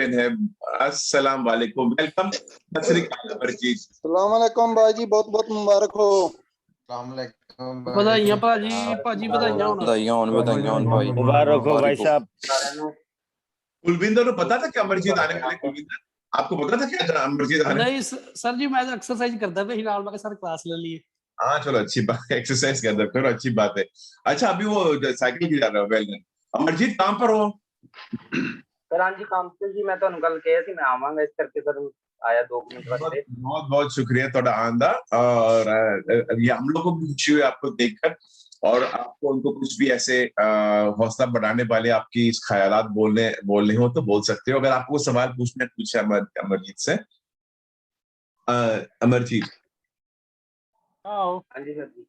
है। अस्सलाम वालेकुम, वेलकम। सत श्री अकाल अमरजीत। अस्सलाम वालेकुम भाई जी, बहुत बहुत मुबारक हो। बधाइयां भाजी बधाइयां भाई, मुबारक हो भाई साहब। कुलविंदर को पता था कि अमरजीत आने वाले? कुलविंदर, आपको पता था क्या अमरजीत आने? नहीं सर जी, मैं एक्सरसाइज करता था फिलहाल, मैं सर क्लास ले लिए। हाँ चलो, अच्छी बात है, एक्सरसाइज कर रहे हो, अच्छी बात है। अच्छा, अभी वो साइकिल की जा रहे हो? Well done. अमरजीत कहाँ पर हो? सर हाँ जी, काम से जी। मैं तो कल कहा थी मैं आवांगा, इस करके सर आया 2 मिनट वास्ते। बहुत बहुत शुक्रिया थोड़ा आंदा। और ये हम लोग को भी खुशी हुई आपको देखकर। और आपको उनको कुछ भी ऐसे हौसला बढ़ाने वाले आपकी ख्यालात बोलने हो तो बोल सकते हो। अगर आपको सवाल पूछना है, पूछे अमरजीत से। अमरजीत। हाँ जी सर जी।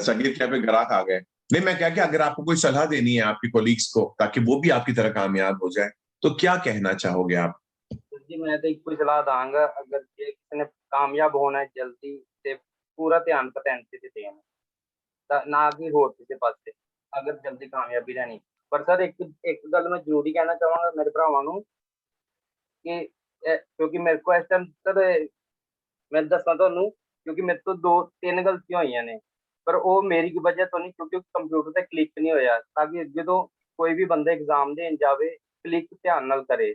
संगीत क्या पे ग्राहक आ गए? नहीं, मैं क्या अगर आपको कोई सलाह देनी है आपकी कोलीग्स को ताकि वो भी आपकी तरह कामयाब हो जाए, तो क्या कहना चाहोगे आप? जी मैं तो कोई सलाह दांगा, अगर किसी ने कामयाब होना है जल्दी से पूरा ध्यान पोटेंसी से देना, ना कि होर किसी पासे, अगर जल्दी कामयाबी लेनी। पर सर एक गल मैं जरूरी कहना चाहांगा मेरे भरावां नूं कि क्योंकि मेरे को इस टाइम सर मैं दसना ਤੁਹਾਨੂੰ, क्योंकि मेरे तो 2-3 गलतियां होईयां ने, पर वो मेरी की वजह तो नहीं, क्योंकि कंप्यूटर ते क्लिक नहीं होया। ताकि जो कोई भी बंदा एग्जाम देन जावे क्लिक ध्यान नाल करे,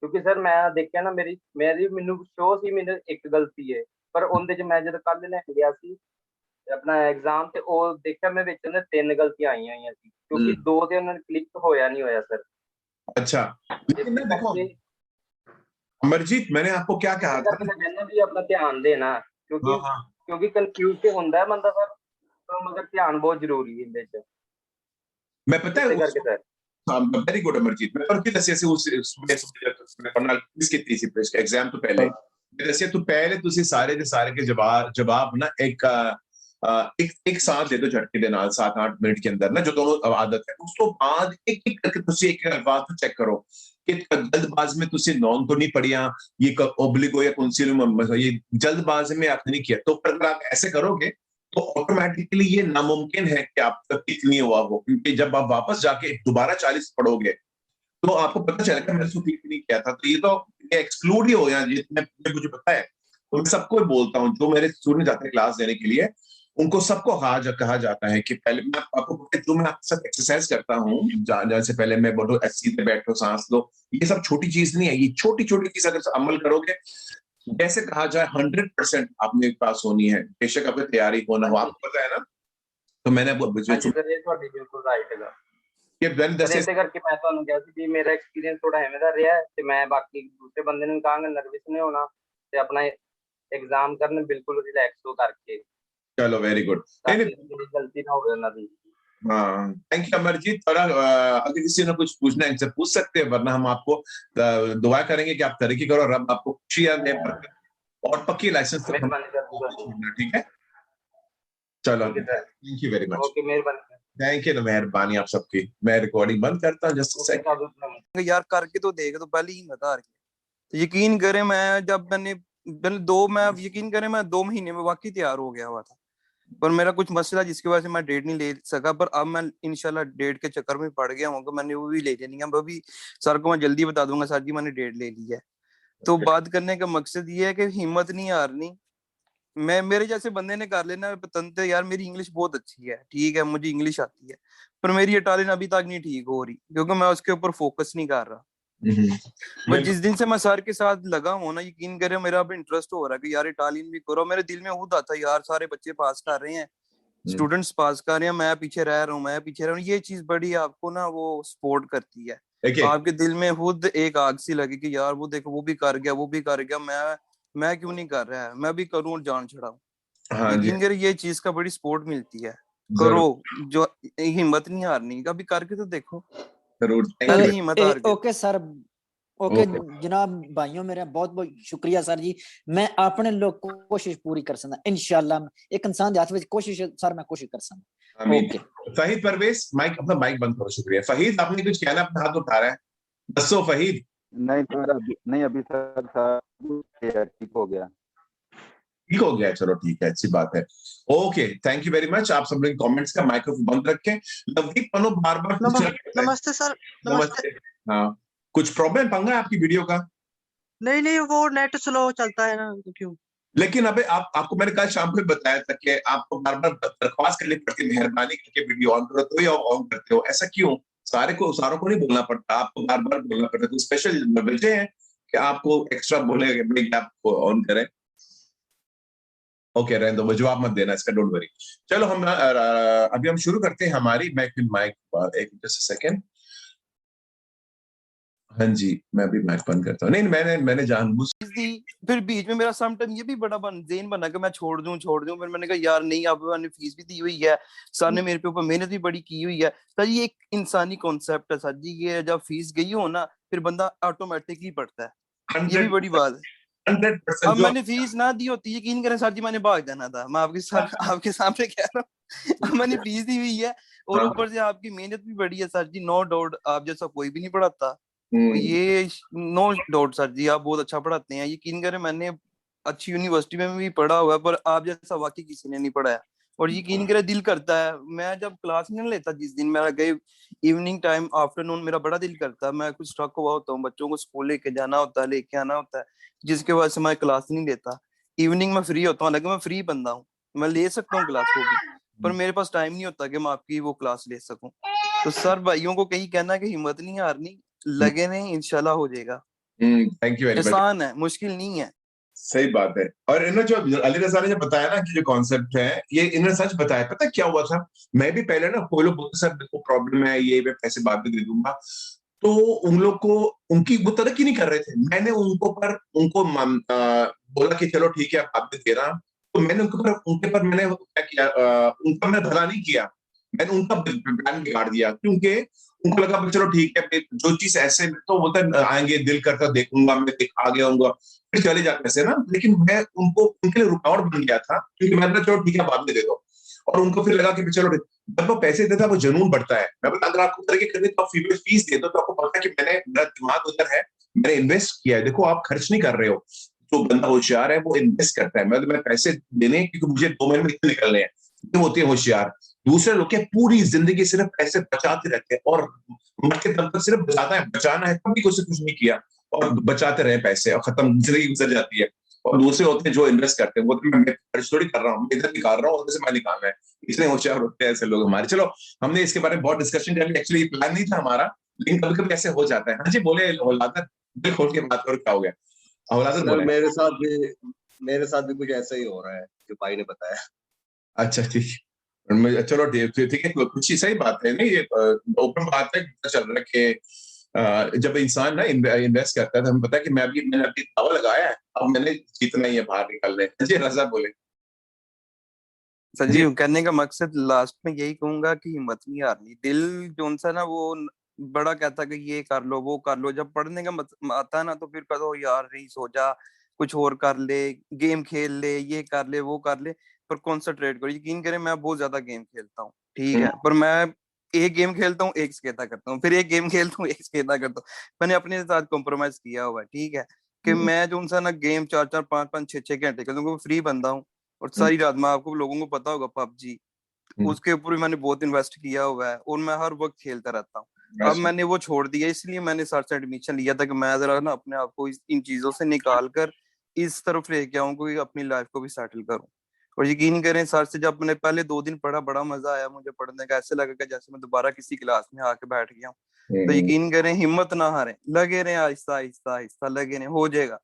क्योंकि सर मैं देखिया ना मेरी मैनू शो सी मेरी एक गलती है, पर उनदे च मैं जब कल लैन गया सी अपना एग्जाम ते ओ देखिया मैं विच ने 3 गलतियां आईयां होईयां सी, क्योंकि 2 ते उन्होंने क्लिक होया नहीं होया सर। अच्छा, लेकिन ना देखो अमरजीत, मैंने आपको क्या कहा था? मैं कहना भी अपना ध्यान देना, क्योंकि हाँ हाँ, क्योंकि कंफ्यूज तो होंदा है बंदा सर, तो मगर ध्यान बहुत जरूरी है इहदे च। मैं पता है इसे करके सर वेरी गुड अमरजीत। मैं पर की दसिया ਸੀ मैं पढ़ना किस ਕੀਤੀ ਸੀ एग्जाम तो पहले मैं दसिया तो पहले ਤੁਸੀਂ ਸਾਰੇ ਦੇ ਸਾਰੇ के जवाब ना एक साथ दे दो झटके ਦੇ ਨਾਲ 7-8 मिनट के अंदर ना, जो दोनों आदत है। उस तो बाद एक एक करके ਤੁਸੀਂ एक अल्फाज को चेक करो कि जल्दबाजी में ਤੁਸੀਂ नॉन तो नहीं पढ़िया, ये ओब्लिगो या कंसीलर, ये जल्दबाजी में आपने नहीं किया। तो अगर आप ऐसे करोगे तो ऑटोमेटिकली ये नामुमकिन है कि आप तक क्लिक नहीं हुआ हो, क्योंकि जब आप वापस जाके दोबारा 40 पढ़ोगे तो आपको पता चलेगा मैंने इसको क्लिक नहीं किया था। तो ये तो एक्सक्लूड ही हो, या मुझे पता है। तो मैं सबको बोलता हूँ जो मेरे स्टूडेंट जाते हैं क्लास देने के लिए, उनको सबको कहा जाता है कि पहले मैं आपको जो मैं आपके साथ एक्सरसाइज करता हूँ जाने से पहले मैं बोलूँ सीधे बैठो, सांस लो, ये सब छोटी चीज नहीं है। ये छोटी छोटी चीज अगर अमल करोगे, जैसे कहा जाए 100% आपने पास होनी है, बेशक आपकी तैयारी होना हो, आपको पता है ना। तो मैंने सर ये ਤੁਹਾਡੀ ਬਿਲਕੁਲ ਰਾਈਟ ਹੈਗਾ। ये ਸਰ ਇਸੇ ਕਰਕੇ ਮੈਂ ਤੁਹਾਨੂੰ ਕਿਹਾ ਸੀ ਵੀ ਮੇਰਾ ਐਕਸਪੀਰੀਅੰਸ ਥੋੜਾ ਐਵੇਂ ਦਾ ਰਿਹਾ ਤੇ ਮੈਂ ਬਾਕੀ ਦੂਸਰੇ ਬੰਦੇ ਨੂੰ ਕਹਾਂਗਾ ਨਰਵਸ ਨਹੀਂ ਹੋਣਾ ਤੇ ਆਪਣਾ एग्जाम करने बिल्कुल रिलैक्स हो करके। चलो वेरी गुड, गलती ना हो ना दी। हाँ थैंक यू अमरजीत। थोड़ा अगर किसी ने कुछ पूछना है इनसे पूछ सकते हैं, वरना हम आपको दुआ करेंगे कि आप तरक्की करो, रब आपको खुशियां दे और पक्की लाइसेंस तक छोड़ना, ठीक है? चलो thank you very much. Okay, मेहरबानी। थैंक यू, मेहरबानी आप सबकी। मैं रिकॉर्डिंग बंद करता हूँ जस्ट सेकंड। यार करके तो देख, तो पहले ही बता रही है। यकीन करें मैं जब मैं यकीन करें मैं 2 महीने में वाकई तैयार हो गया हुआ था, पर मेरा कुछ मसला जिसकी वजह से मैं डेट नहीं ले सका। पर अब मैं इंशाल्लाह डेट के चक्कर में पड़ गया हूँ, मैंने वो भी ले लेनी है। अभी सर को मैं जल्दी बता दूंगा, सर जी मैंने डेट ले ली है। तो बात करने का मकसद ये है कि हिम्मत नहीं हारनी। मेरे जैसे बंदे ने कर लेना पतंते, यार मेरी इंग्लिश बहुत अच्छी है, ठीक है, मुझे इंग्लिश आती है, पर मेरी इटालियन अभी तक नहीं ठीक हो रही, क्योंकि मैं उसके ऊपर फोकस नहीं कर रहा। पर जिस दिन से मैं सर के साथ लगा हूँ ना, यकीन करें मेरा अब इंटरेस्ट हो रहा है कि यार इटालियन भी करो। मेरे दिल में खुद आता है यार सारे बच्चे पास कर रहे हैं, स्टूडेंट्स पास कर रहे हैं, मैं पीछे रह रहा हूँ। ये चीज बड़ी आपको ना वो सपोर्ट करती है। आपके दिल में खुद एक आग सी लगे कि यार वो देखो वो भी कर गया, मैं क्यों नहीं कर रहा है, मैं भी करूं और जान छुड़ाऊं। हाँ यकीन करें ये चीज का बड़ी सपोर्ट मिलती है। करो, जो हिम्मत नहीं हारनी, कभी करके तो देखो, जरूर। हिम्मत हार गई। ओके सर, ओके जनाब भाइयों मेरे बहुत बहुत शुक्रिया सर जी। मैं अपने लोग कोशिश पूरी कर सकता इंशाल्लाह। एक इंसान के हाथ में कोशिश सर, मैं कोशिश कर सकता। ओके फहीद परवेज, माइक अपना माइक बंद करो। शुक्रिया। फहीद आपने कुछ कहना, अपना हाथ उठा रहा है, दसो फहीद। नहीं सर, अभी नहीं, अभी सर ठीक हो गया। ठीक हो गया, चलो ठीक है, अच्छी बात है। Okay, thank you very much. आप सब लोग कमेंट्स का माइक्रोफोन बंद रखें। नवदीप मनो बार बार नमस्ते सर। नमस्ते। हाँ, कुछ प्रॉब्लम पंगा है आपकी वीडियो का? नहीं नहीं, वो नेट स्लो चलता है ना, तो क्यों? लेकिन अबे आपको मैंने कल शाम को बताया था कि आपको बार बार दरख्वास्त करनी पड़ती है, मेहरबानी करके वीडियो ऑन करो, तो ही ऑन करते हो। ऐसा क्यों? सारों को नहीं बोलना पड़ता, आपको बार बार बोलना पड़ता है। तो स्पेशल वजह है कि आपको एक्स्ट्रा बोले कि आप ऑन करें। ओके, रहने दो, जवाब मत देना इसका, डोंट वरी। चलो हम अभी हम शुरू करते हैं हमारी माइक एक सेकेंड। हाँ जी, मैं अभी माइक बंद करता हूँ। नहीं, मैंने जानबूझ फिर बीच में मेरा सम टाइम ये भी बड़ा ज़हन बना कि मैं छोड़ दूं। फिर मैंने कहा यार नहीं, अब मैंने फीस भी दी हुई है, सर ने मेरे पे ऊपर मेहनत भी बड़ी की हुई है। सर ये एक इंसानी कॉन्सेप्ट है सर जी, ये जब फीस गई हो ना फिर बंदा ऑटोमेटिकली पढ़ता है, ये भी बड़ी बात है। 100% अब मैंने फीस ना दी होती, यकीन करें सर जी, मैंने भाग जाना था। मैं आपके सामने कह रहा हूँ। अब मैंने फीस दी हुई है और ऊपर से आपकी मेहनत भी बड़ी है सर जी, नो डाउट आप जैसा कोई भी नहीं पढ़ाता। ये नो डाउट सर जी, आप बहुत अच्छा पढ़ाते हैं, यकीन करें मैंने अच्छी यूनिवर्सिटी में भी पढ़ा हुआ है, पर आप जैसा वाकई किसी ने नहीं पढ़ाया। और यकीन करें दिल करता है, मैं जब क्लास नहीं लेता, जिस दिन मेरा गए इवनिंग टाइम आफ्टरनून, मेरा बड़ा दिल करता है, मैं कुछ स्ट्रक हुआ होता हूँ, बच्चों को स्कूल लेके जाना होता है, लेके आना होता है, जिसके वजह से मैं क्लास नहीं लेता। इवनिंग में फ्री होता हूँ, हालांकि मैं फ्री बंदा हूँ, मैं ले सकता हूँ क्लास को भी, पर मेरे पास टाइम नहीं होता कि मैं आपकी वो क्लास ले सकूं। तो सर भाइयों को कहीं कहना कि हिम्मत नहीं हारनी, लगे नहीं, इंशाल्लाह हो जाएगा। Thank you very much. आसान है, मुश्किल नहीं है। सही बात है। और इन्होंने जो अली रजा ने जो बताया ना कि जो कॉन्सेप्ट है, ये इन्होंने सच बताया। पता है क्या हुआ था? मैं भी पहले ना, कोई लोग बोलते सर देखो प्रॉब्लम है, ये मैं पैसे बाद में दे दूंगा, तो उन लोग को उनकी वो तरक्की नहीं कर रहे थे। मैंने उनको बोला कि चलो ठीक है, आप दे रहा। तो मैंने उनके पर मैंने क्या किया, उनका मैंने भला नहीं किया, मैंने उनका प्लान बिगाड़ दिया। क्योंकि उनको लगा चलो ठीक है, जो चीज ऐसे तो बोलते आएंगे, दिल करता देखूंगा, मैं आ गया हूँ, फिर चले जाते ऐसे ना। लेकिन मैं उनके लिए रुकावट बन गया था, क्योंकि मैंने चलो ठीक है बाद में दे दो। और उनको फिर लगा कि चलो, जब वो पैसे देता है वो जुनून बढ़ता है। मैं बोला अगर आपको तरक्की करनी तो आप फीस दे दो, तो आपको पता है कि मेरा दिमाग उधर है, मैंने इन्वेस्ट किया है। देखो आप खर्च नहीं कर रहे हो, जो बंदा होशियार है वो इन्वेस्ट करता है। मैं पैसे देने क्योंकि मुझे 2 महीने में इतने निकलने हैं, ये होती है होशियार। दूसरे लोग क्या पूरी जिंदगी सिर्फ पैसे बचाते रहते हैं, और मरते दम तक सिर्फ बचाना है, कभी कुछ नहीं किया, और बचाते रहे पैसे, और खत्म जिंदगी गुजर जाती है। और दूसरे होते हैं जो इन्वेस्ट करते हैं, वो तो मैं खर्च थोड़ी कर रहा हूँ, इधर निकाल रहा हूँ, उधर से मैं निकालना है। इतने होशियार होते हैं ऐसे लोग हमारे। चलो, हमने इसके बारे में बहुत डिस्कशन कर ली, एक्चुअली प्लान नहीं था हमारा, लेकिन कभी कभी ऐसे हो जाता है। हाँ जी, बोले औलादत, दिल खोल के बात करो, क्या हो गया? औलादत सर बोले। मेरे साथ भी कुछ ऐसा ही हो रहा है जो भाई ने बताया। अच्छा ठीक, चलो ठीक है, खुशी, सही बात है। नहीं, ये ओपन बात है, चल रहा है कि जब इंसान ना इन्वेस्ट करता है, तो हमें पता है कि मैंने अभी दावा लगाया है, अब मैंने जीतना ही है, बाहर निकलने। जी रजा बोले। सर जी कहने का मकसद लास्ट में यही कहूंगा कि हिम्मत नहीं हारनी। दिल जो सा ना वो बड़ा कहता कि ये कर लो वो कर लो, जब पढ़ने का आता है ना तो फिर कहो यार नहीं, सो जा, कुछ और कर ले, गेम खेल ले, ये कर ले वो कर ले, पर कॉन्सेंट्रेट करो। यकीन करें मैं बहुत ज्यादा गेम खेलता हूँ, ठीक है, पर मैं एक गेम खेलता हूँ एक स्केता करता हूँ, फिर एक गेम खेलता हूँ एक स्केता करता हूँ। मैंने अपने साथ कॉम्प्रोमाइज किया हुआ है, ठीक है, कि मैं जो सा ना गेम 4-4 5-5 6-6 घंटे खेलता हूँ, फ्री बंदा हूँ। और सारी रात में, आपको लोगों को पता होगा पबजी, उसके ऊपर भी मैंने बहुत इन्वेस्ट किया हुआ है, और मैं हर वक्त खेलता रहता हूँ। अब मैंने वो छोड़ दिया, इसलिए मैंने सर से एडमिशन लिया था कि मैं जरा ना अपने आप को इन चीजों से निकाल कर इस तरफ लेके आऊं कि अपनी लाइफ को भी सेटल करूं। और यकीन करें सर से जब मैंने पहले 2 दिन पढ़ा, बड़ा मजा आया मुझे पढ़ने का, ऐसे लगा कि जैसे मैं दोबारा किसी क्लास में आके बैठ गया हूँ। तो यकीन करें, हिम्मत ना हारें, लगे रहे, आहिस्ता आहिस्ता आहिस्ता लगे रहे, हो जाएगा।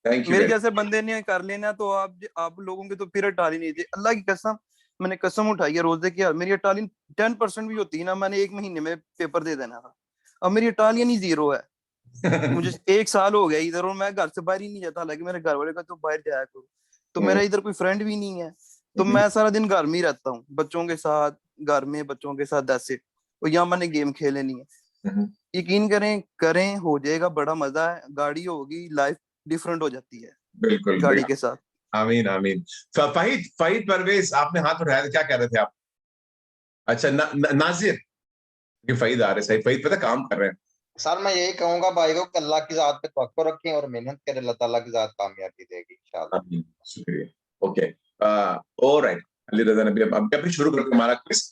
मेरे जैसे बंदे ने कर लेना तो आप लोगों के तो फिर टाली नहीं थी, अल्लाह की कसम। मैंने कसम उठाई है रोजे की, मेरी इटालियन 10% भी होती ना, मैंने 1 महीने में पेपर दे देना था। अब मेरी इटालियन ही 0 है। मुझे 1 साल हो गया इधर, और मैं घर से बाहर ही नहीं जाता, हालांकि मेरे घर वाले का तो बाहर जाया करो, तो मेरा इधर कोई फ्रेंड भी नहीं है, तो मैं सारा दिन घर में ही रहता हूँ, बच्चों के साथ, घर में बच्चों के साथ ऐसे। और यहाँ मैंने गेम खेले नहीं है। यकीन करें हो जाएगा, बड़ा मजा है, गाड़ी होगी, लाइफ डिफरेंट हो जाती है बिल्कुल गाड़ी के साथ। आमीन आमीन। फहीद परवेज, आपने हाथ उठाया था, क्या कह रहे थे आप? अच्छा, नाजिर, ये फहीद आ रहे, सही, फहीद पता काम कर रहे हैं। सर मैं यही कहूंगा भाई को, अल्लाह की जात पे तवक्कुल रखें और मेहनत करें, अल्लाह ताला की जात कामयाबी देगी इंशाल्लाह। शुक्रिया। Okay, alright. अली रजा नबी, अब अभी शुरू करते हैं हमारा क्विज,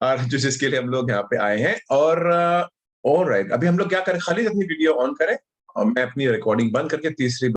और जो जिसके लिए हम लोग यहाँ पे आए हैं। और ऑलराइट, अभी हम लोग क्या करें, खाली अपनी वीडियो ऑन करें और मैं अपनी रिकॉर्डिंग बंद करके तीसरी